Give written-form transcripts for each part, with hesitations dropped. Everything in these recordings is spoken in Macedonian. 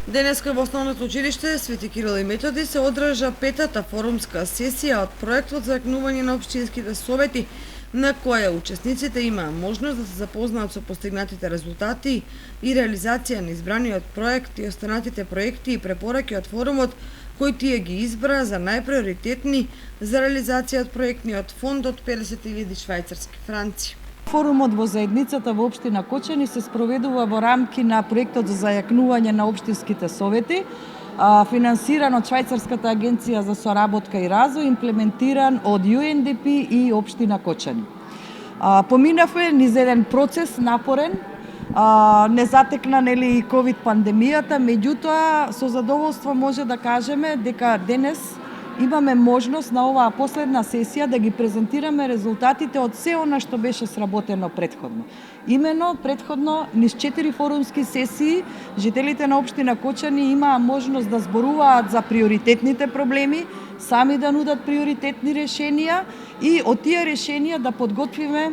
Денеска во Основното училиште Свети Кирил и Методи се одржа петата форумска сесија од проектот за јакнување на општинските совети, на која учесниците имаа можност да се запознаат со постигнатите резултати и реализација на избраниот проект и останатите проекти и препораки од форумот, кои тие ги избра за најприоритетни за реализација од проектниот фонд од 50.000 швајцарски франци. Форумот во заедницата во општина Кочани се спроведува во рамки на проектот за јакнување на општинските совети, финансиран од Швајцарската агенција за соработка и развој, имплементиран од UNDP и општина Кочани. Поминавме низ еден процес напорен, не затекна и ковид пандемијата, меѓутоа со задоволство може да кажеме дека денес имаме можност на оваа последна сесија да ги презентираме резултатите од се она што беше сработено претходно. Имено претходно низ 4 форумски сесии жителите на општина Кочани имаа можност да зборуваат за приоритетните проблеми, сами да нудат приоритетни решенија и од тие решенија да подготвиме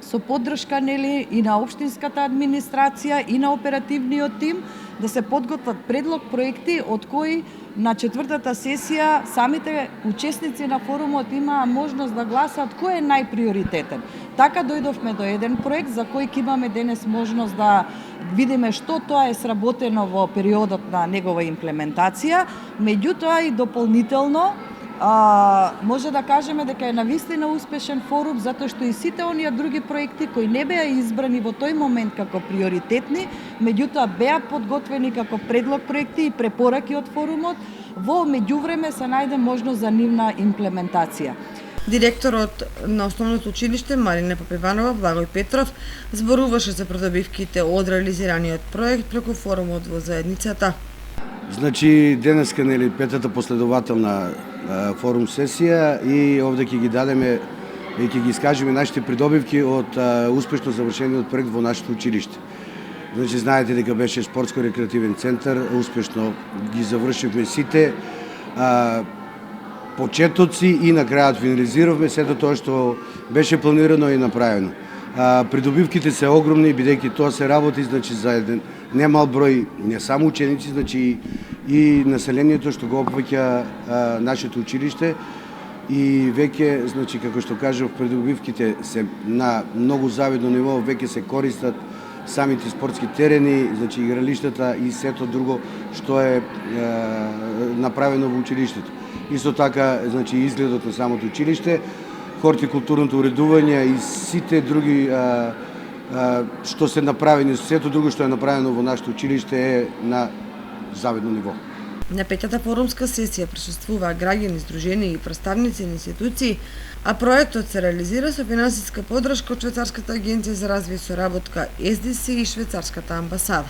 со поддршка и на општинската администрација и на оперативниот тим да се подготват предлог проекти од кои на четвртата сесија самите учесници на форумот имаа можност да гласаат кој е најприоритетен. Така дојдовме до еден проект за кој ќе имаме денес можност да видиме што тоа е сработено во периодот на негова имплементација, меѓутоа и дополнително може да кажеме дека е навистина успешен форум затоа што и сите оние други проекти кои не беа избрани во тој момент како приоритетни, меѓутоа беа подготвени како предлог проекти и препораки од форумот, во меѓувреме се најде можност за нивна имплементација. Директорот на Основното училиште Марина Попиванова Благој Петров зборуваше за придобивките од реализираниот проект преку форумот во заедницата. Значи, денеска петата последователна форум сесија и овде ќе ги дадеме и ќе ги искажеме нашите придобивки од успешно завршениот проект во нашето училиште. Значи, знаете дека беше спортско-рекреативен центар, успешно ги завршивме сите почетоци и на крајот финализиравме сето тоа што беше планирано и направено. Придобивките се огромни, бидејќи тоа се работи за еден немал број не само ученици, значи и населението што го опфаќа нашето училиште и веќе, значи како што кажав, придобивките се на многу завидно ниво, веќе се користат самите спортски терени, значи игралиштата и сето друго што е направено во училиштето. Исто така, значи изгледот на самото училиште, хортикултурното уредување и сите други што се направени, сето друго што е направено во нашето училиште е на завидно ниво. На петата форумска сесија присуствуваа граѓани, здруженија и представници на институции, а проектот се реализира со финансиска поддршка од Швајцарската агенција за развој и соработка СДС и Швајцарската амбасада.